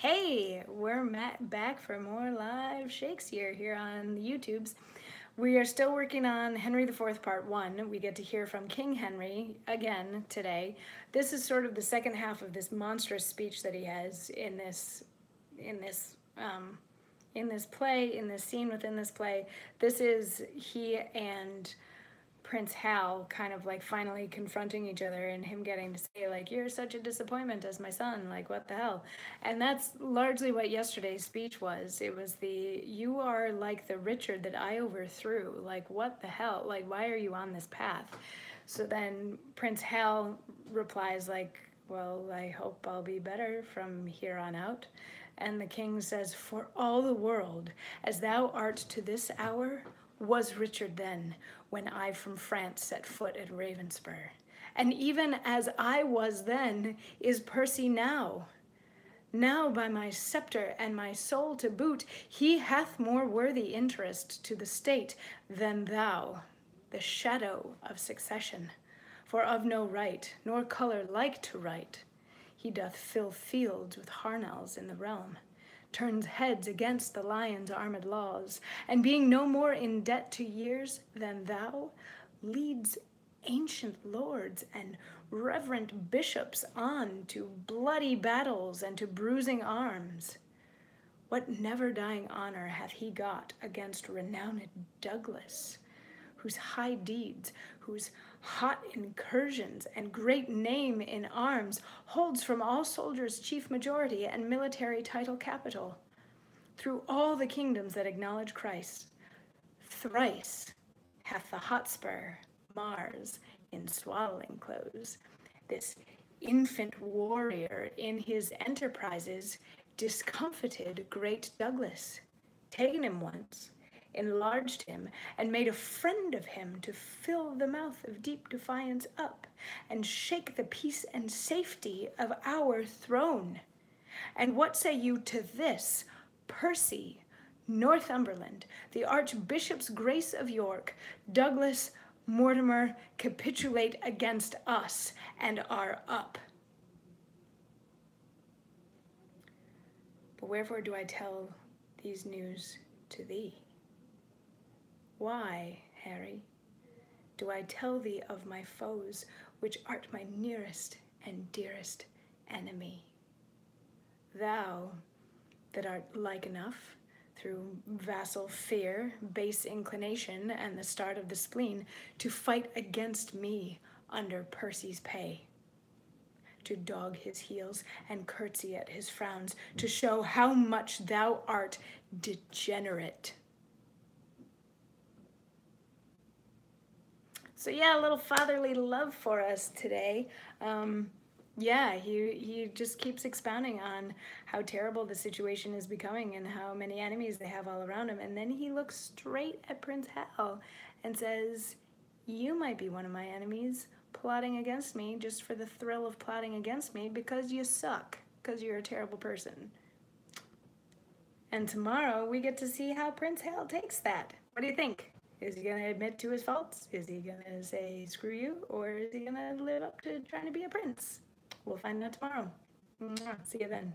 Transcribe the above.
Hey, we're back for more live Shakesyear here on the YouTubes. We are still working on Henry IV Part 1. We get to hear from King Henry again today. This is sort of the second half of this monstrous speech that he has in this play, in this scene within this play. This is he and Prince Hal kind of like finally confronting each other and him getting to say like, you're such a disappointment as my son, like what the hell. And that's largely what yesterday's speech was. It was you are like the Richard that I overthrew, like what the hell, like why are you on this path? So then Prince Hal replies like, well, I hope I'll be better from here on out. And the king says, for all the world, as thou art to this hour, was Richard then, when I from France set foot at Ravenspur. And even as I was then, is Percy now. Now by my scepter and my soul to boot, he hath more worthy interest to the state than thou, the shadow of succession. For of no right, nor colour like to right, he doth fill fields with harnels in the realm, turns heads against the lion's armed laws, and being no more in debt to years than thou, leads ancient lords and reverent bishops on to bloody battles and to bruising arms. What never-dying honor hath he got against renowned Douglas, whose high deeds, whose hot incursions and great name in arms holds from all soldiers chief majority and military title capital. Through all the kingdoms that acknowledge Christ, thrice hath the Hotspur Mars in swaddling clothes, this infant warrior in his enterprises discomfited great Douglas, taken him once, enlarged him, and made a friend of him to fill the mouth of deep defiance up, and shake the peace and safety of our throne. And what say you to this, Percy, Northumberland, the Archbishop's Grace of York, Douglas, Mortimer, capitulate against us, and are up? But wherefore do I tell these news to thee? Why, Harry, do I tell thee of my foes, which art my nearest and dearest enemy? Thou, that art like enough, through vassal fear, base inclination, and the start of the spleen, to fight against me under Percy's pay, to dog his heels and curtsy at his frowns, to show how much thou art degenerate. So yeah, a little fatherly love for us today. Yeah, he just keeps expounding on how terrible the situation is becoming and how many enemies they have all around him. And then he looks straight at Prince Hal and says, you might be one of my enemies plotting against me just for the thrill of plotting against me because you suck, because you're a terrible person. And tomorrow we get to see how Prince Hal takes that. What do you think? Is he going to admit to his faults? Is he going to say, screw you? Or is he going to live up to trying to be a prince? We'll find out tomorrow. See you then.